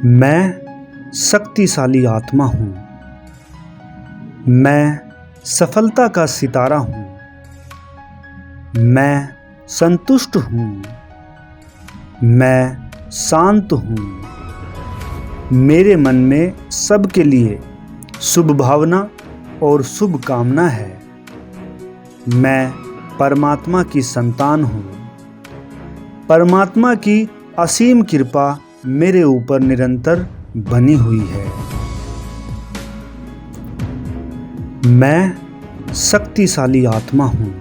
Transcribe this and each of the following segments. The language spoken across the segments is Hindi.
मैं शक्तिशाली आत्मा हूँ। मैं सफलता का सितारा हूँ। मैं संतुष्ट हूँ। मैं शांत हूँ। मेरे मन में सबके लिए शुभ भावना और शुभ कामना है। मैं परमात्मा की संतान हूँ। परमात्मा की असीम कृपा मेरे ऊपर निरंतर बनी हुई है। मैं शक्तिशाली आत्मा हूँ।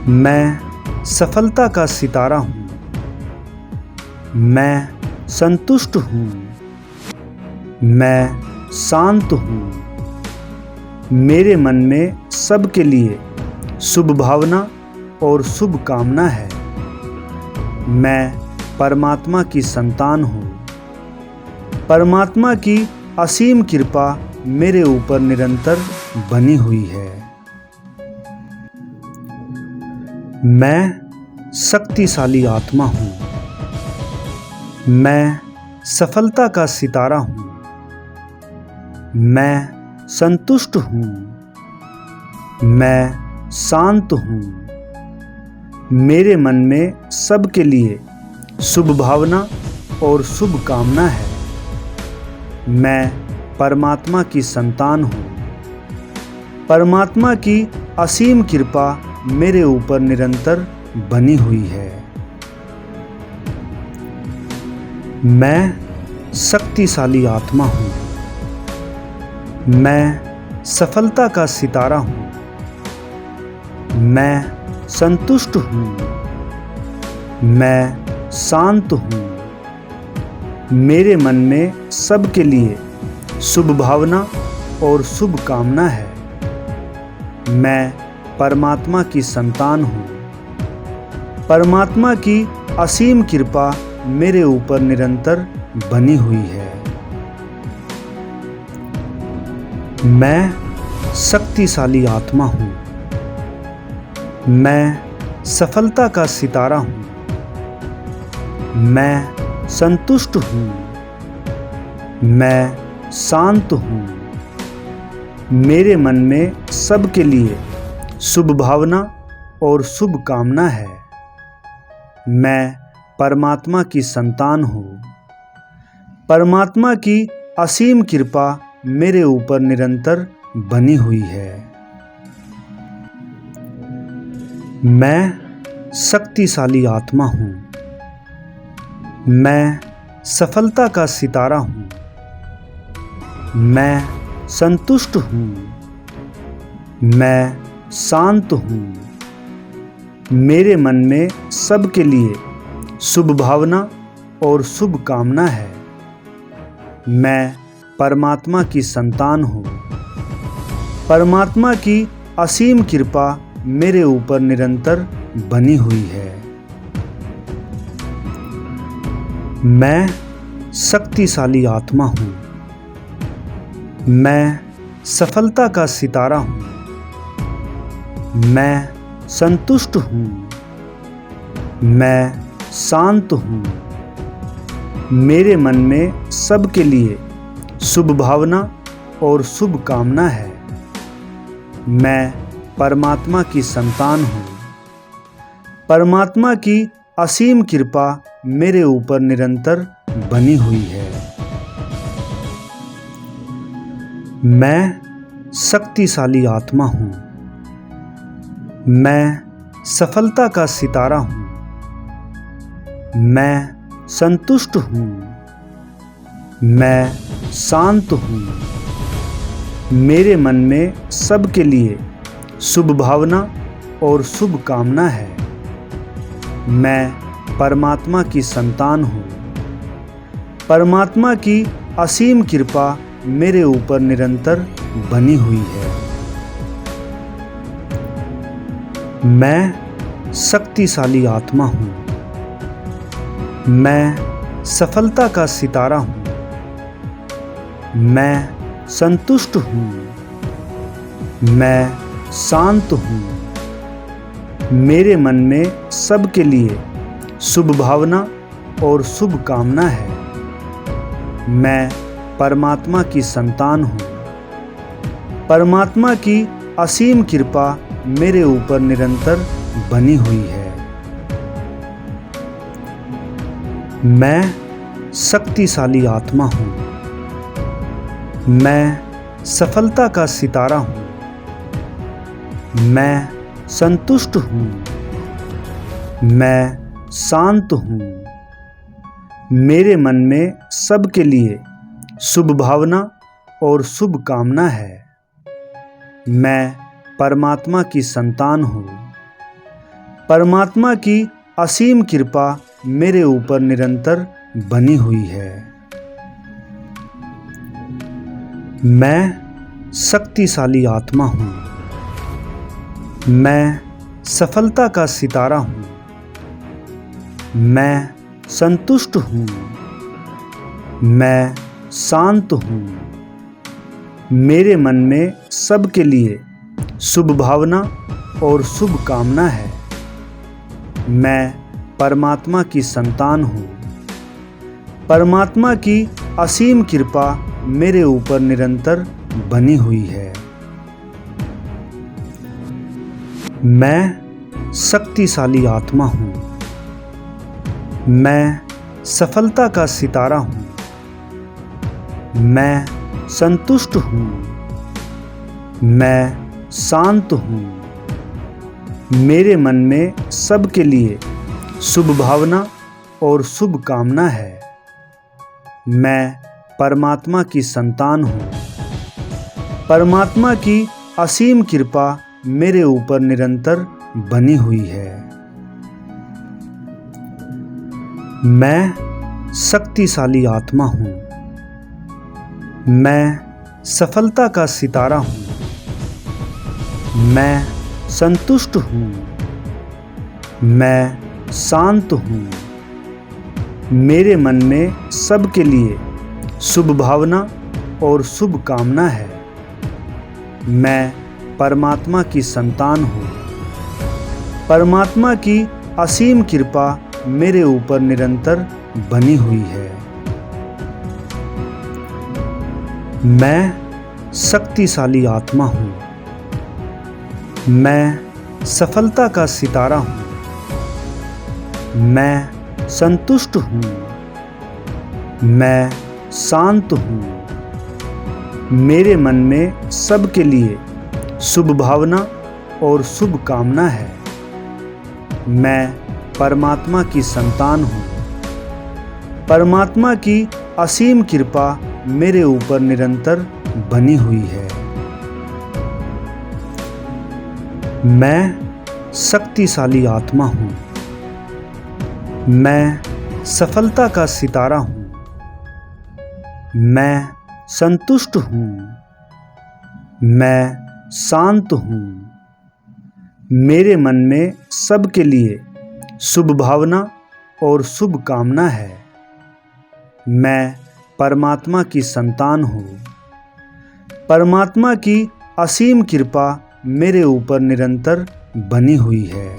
मैं सफलता का सितारा हूँ। मैं संतुष्ट हूँ। मैं शांत हूँ। मेरे मन में सबके लिए शुभ भावना और शुभ कामना है। मैं परमात्मा की संतान हूँ। परमात्मा की असीम कृपा मेरे ऊपर निरंतर बनी हुई है। मैं शक्तिशाली आत्मा हूँ। मैं सफलता का सितारा हूँ। मैं संतुष्ट हूँ। मैं शांत हूँ। मेरे मन में सबके लिए शुभ भावना और शुभ कामना है। मैं परमात्मा की संतान हूँ। परमात्मा की असीम कृपा मेरे ऊपर निरंतर बनी हुई है। मैं शक्तिशाली आत्मा हूँ। मैं सफलता का सितारा हूँ। मैं संतुष्ट हूँ। मैं शांत हूँ। मेरे मन में सबके लिए शुभ भावना और शुभ कामना है। मैं परमात्मा की संतान हूँ। परमात्मा की असीम कृपा मेरे ऊपर निरंतर बनी हुई है। मैं शक्तिशाली आत्मा हूँ। मैं सफलता का सितारा हूँ। मैं संतुष्ट हूँ। मैं शांत हूँ। मेरे मन में सबके लिए शुभ भावना और शुभ कामना है। मैं परमात्मा की संतान हूँ। परमात्मा की असीम कृपा मेरे ऊपर निरंतर बनी हुई है। मैं शक्तिशाली आत्मा हूँ। मैं सफलता का सितारा हूँ। मैं संतुष्ट हूँ। मैं शांत हूँ। मेरे मन में सबके लिए शुभ भावना और शुभ कामना है। मैं परमात्मा की संतान हूँ। परमात्मा की असीम कृपा मेरे ऊपर निरंतर बनी हुई है। मैं शक्तिशाली आत्मा हूँ। मैं सफलता का सितारा हूँ। मैं संतुष्ट हूँ। मैं शांत हूँ। मेरे मन में सबके लिए शुभ भावना और शुभ कामना है। मैं परमात्मा की संतान हूँ। परमात्मा की असीम कृपा मेरे ऊपर निरंतर बनी हुई है। मैं शक्तिशाली आत्मा हूँ। मैं सफलता का सितारा हूँ। मैं संतुष्ट हूँ। मैं शांत हूँ। मेरे मन में सबके लिए शुभ भावना और शुभ कामना है। मैं परमात्मा की संतान हूँ। परमात्मा की असीम कृपा मेरे ऊपर निरंतर बनी हुई है। मैं शक्तिशाली आत्मा हूँ। मैं सफलता का सितारा हूँ। मैं संतुष्ट हूँ। मैं शांत हूँ। मेरे मन में सबके लिए शुभ भावना और शुभ कामना है। मैं परमात्मा की संतान हूँ। परमात्मा की असीम कृपा मेरे ऊपर निरंतर बनी हुई है। मैं शक्तिशाली आत्मा हूँ। मैं सफलता का सितारा हूँ। मैं संतुष्ट हूँ। मैं शांत हूँ। मेरे मन में सबके लिए शुभ भावना और शुभ कामना है। मैं परमात्मा की संतान हूँ। परमात्मा की असीम कृपा मेरे ऊपर निरंतर बनी हुई है। मैं शक्तिशाली आत्मा हूँ। मैं सफलता का सितारा हूँ। मैं संतुष्ट हूँ। मैं शांत हूँ। मेरे मन में सबके लिए शुभ भावना और शुभ कामना है। मैं परमात्मा की संतान हूँ। परमात्मा की असीम कृपा मेरे ऊपर निरंतर बनी हुई है। मैं शक्तिशाली आत्मा हूँ। मैं सफलता का सितारा हूँ। मैं संतुष्ट हूँ। मैं शांत हूँ। मेरे मन में सबके लिए शुभ भावना और शुभ कामना है। मैं परमात्मा की संतान हूँ। परमात्मा की असीम कृपा मेरे ऊपर निरंतर बनी हुई है। मैं शक्तिशाली आत्मा हूँ। मैं सफलता का सितारा हूँ। मैं संतुष्ट हूँ। मैं शांत हूँ। मेरे मन में सबके लिए शुभ भावना और शुभ कामना है। मैं परमात्मा की संतान हूँ। परमात्मा की असीम कृपा मेरे ऊपर निरंतर बनी हुई है। मैं शक्तिशाली आत्मा हूँ। मैं सफलता का सितारा हूँ। मैं संतुष्ट हूँ। मैं शांत हूँ। मेरे मन में सबके लिए शुभ भावना और शुभ कामना है। मैं परमात्मा की संतान हूँ। परमात्मा की असीम कृपा मेरे ऊपर निरंतर बनी हुई है। मैं शक्तिशाली आत्मा हूँ। मैं सफलता का सितारा हूँ। मैं संतुष्ट हूँ। मैं शांत हूँ। मेरे मन में सबके लिए शुभ भावना और शुभ कामना है। मैं परमात्मा की संतान हूँ। परमात्मा की असीम कृपा मेरे ऊपर निरंतर बनी हुई है।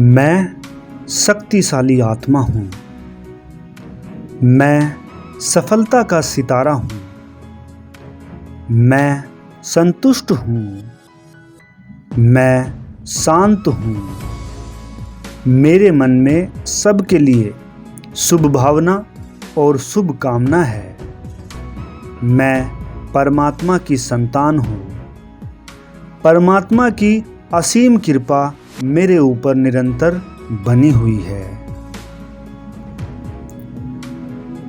मैं शक्तिशाली आत्मा हूँ। मैं सफलता का सितारा हूँ। मैं संतुष्ट हूँ। मैं शांत हूँ। मेरे मन में सबके लिए शुभ भावना और शुभ कामना है। मैं परमात्मा की संतान हूँ। परमात्मा की असीम कृपा मेरे ऊपर निरंतर बनी हुई है।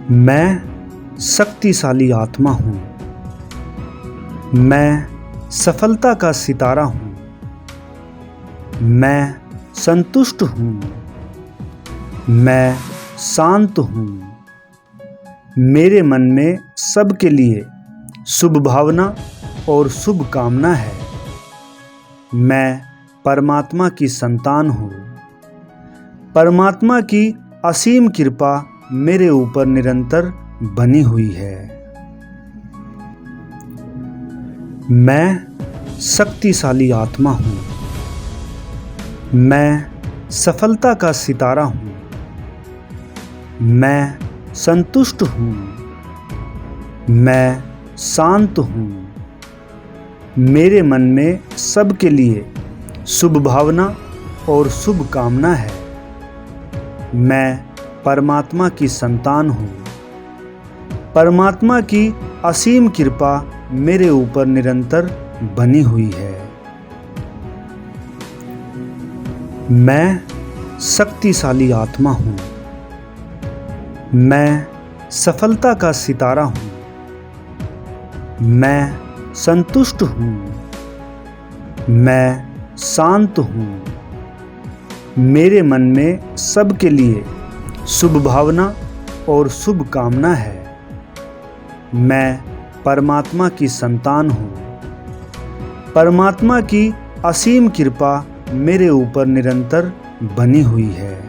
मैं शक्तिशाली आत्मा हूँ। मैं सफलता का सितारा हूँ। मैं संतुष्ट हूँ। मैं शांत हूँ। मेरे मन में सबके लिए शुभ भावना और शुभ कामना है। मैं परमात्मा की संतान हूँ। परमात्मा की असीम कृपा मेरे ऊपर निरंतर बनी हुई है। मैं शक्तिशाली आत्मा हूँ। मैं सफलता का सितारा हूँ। मैं संतुष्ट हूँ। मैं शांत हूँ। मेरे मन में सबके लिए शुभ भावना और शुभ कामना है। मैं परमात्मा की संतान हूँ। परमात्मा की असीम कृपा मेरे ऊपर निरंतर बनी हुई है। मैं शक्तिशाली आत्मा हूँ। मैं सफलता का सितारा हूँ। मैं संतुष्ट हूँ। मैं शांत हूँ। मेरे मन में सबके लिए शुभ भावना और शुभ कामना है। मैं परमात्मा की संतान हूँ। परमात्मा की असीम कृपा मेरे ऊपर निरंतर बनी हुई है।